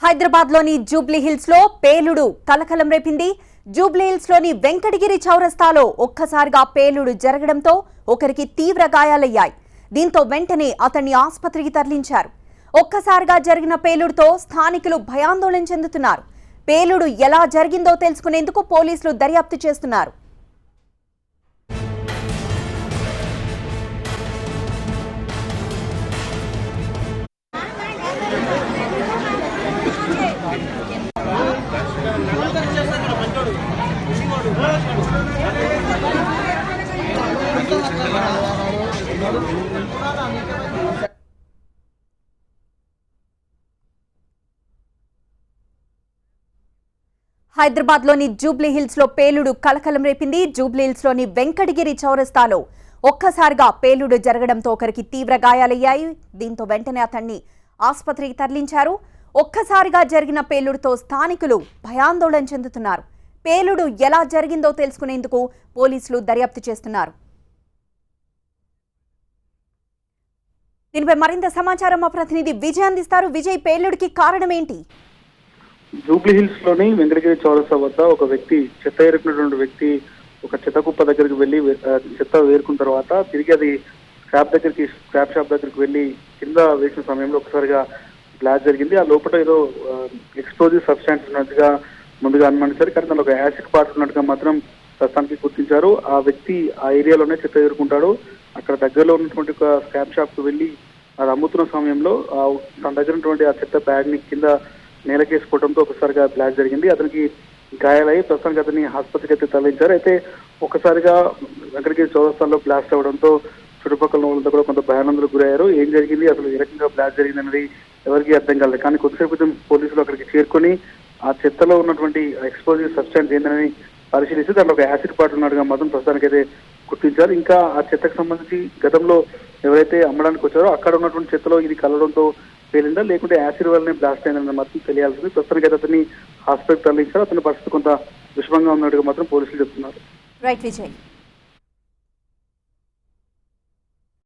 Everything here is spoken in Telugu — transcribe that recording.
హైదరాబాద్లోని జూబ్లీ హిల్స్లో పేలుడు కలకలం రేపింది. జూబ్లీ హిల్స్లోని వెంకటగిరి చౌరస్తాలో ఒక్కసారిగా పేలుడు జరగడంతో ఒకరికి తీవ్ర గాయాలయ్యాయి. దీంతో వెంటనే అతన్ని ఆసుపత్రికి తరలించారు. ఒక్కసారిగా జరిగిన పేలుడుతో స్థానికులు భయాందోళన చెందుతున్నారు. పేలుడు ఎలా జరిగిందో తెలుసుకునేందుకు పోలీసులు దర్యాప్తు చేస్తున్నారు. హైదరాబాద్లోని జూబ్లీ హిల్స్లో పేలుడు కలకలం రేపింది. జూబ్లీ హిల్స్లోని వెంకటగిరి చౌరస్తాలో ఒక్కసారిగా పేలుడు జరగడంతో ఒకరికి తీవ్ర గాయాలయ్యాయి. దీంతో వెంటనే అతన్ని ఆసుపత్రికి తరలించారు. ఒక్కసారిగా జరిగిన పేలుడుతో స్థానికులు భయాందోళన చెందుతున్నారు. పేలుడు ఎలా జరిగిందో తెలుసుకునేందుకు పోలీసులు దర్యాప్తు చేస్తున్నారు. దీనిపై మరింత సమాచారం మా ప్రతినిధి విజయ్ అందిస్తారు. విజయ్, పేలుడికి కారణం ఏంటి? జూబ్లీ హిల్స్ లోని వెంకటగిరి చౌరస్తా వద్ద ఒక వ్యక్తి చెత్త ఏరుకున్నటువంటి వ్యక్తి ఒక చెత్త కుప్ప దగ్గరికి వెళ్లి చెత్త వేరుకున్న తర్వాత తిరిగి అది స్క్రాప్ షాప్ దగ్గరికి వెళ్లి కింద వేసిన సమయంలో ఒకసారిగా బ్లాస్ట్ జరిగింది. ఆ లోపల ఏదో ఎక్స్ప్లోజివ్ సబ్స్టాన్స్ ఉన్నట్టుగా ముందుగా అనుమానించారు. కానీ దానిలో ఒక యాసిడ్ పార్ట్ ఉన్నట్టుగా మాత్రం ప్రస్తుతానికి గుర్తించారు. ఆ వ్యక్తి ఆ ఏరియాలోనే చెత్త ఏరుకుంటాడు. అక్కడ దగ్గరలో ఉన్నటువంటి ఒక స్క్రాప్ షాప్ కు వెళ్లి అది అమ్ముతున్న సమయంలో తన దగ్గర ఉన్నటువంటి ఆ చెత్త బ్యాగ్ ని కింద నేలకేసుకోవడంతో ఒకసారిగా బ్లాస్ట్ జరిగింది. అతనికి గాయాలయ్యి ప్రస్తుతానికి అతన్ని ఆసుపత్రికి అయితే తరలించారు. అయితే ఒకసారిగా వెంకటగిరి చౌరస్తాలో బ్లాస్ట్ అవ్వడంతో చుట్టుపక్కల వాళ్ళంతా కూడా కొంత భయానందలకు గురయ్యారు. ఏం జరిగింది, అసలు ఏ రకంగా బ్లాస్ట్ జరిగింది అనేది ఎవరికి అర్థం కాలేదు. కానీ కొద్దిసేపు క్రితం పోలీసులు అక్కడికి చేరుకొని ఆ చెత్తలో ఉన్నటువంటి ఎక్స్ప్లోజివ్ సబ్స్టాన్స్ ఏంటని పరిశీలిస్తే దాంట్లో ఒక యాసిడ్ పార్ట్ ఉన్నట్టుగా మాత్రం ప్రస్తుతానికి అయితే గుర్తించారు. ఇంకా ఆ చెత్తకు సంబంధించి గతంలో ఎవరైతే అమ్మడానికి వచ్చారో అక్కడ ఉన్నటువంటి చెత్తలో ఇది కలవడంతో పేలిందా లేకుంటే యాసిడ్ వల్లనే బ్లాస్ట్ అయిందని మాత్రం తెలియాల్సింది. ప్రస్తుతానికి అయితే అతన్ని హాస్పిటల్ తరలించారు. అతని పరిస్థితి కొంత విషమంగా ఉన్నట్టుగా మాత్రం పోలీసులు చెప్తున్నారు. రైట్ విజయ్.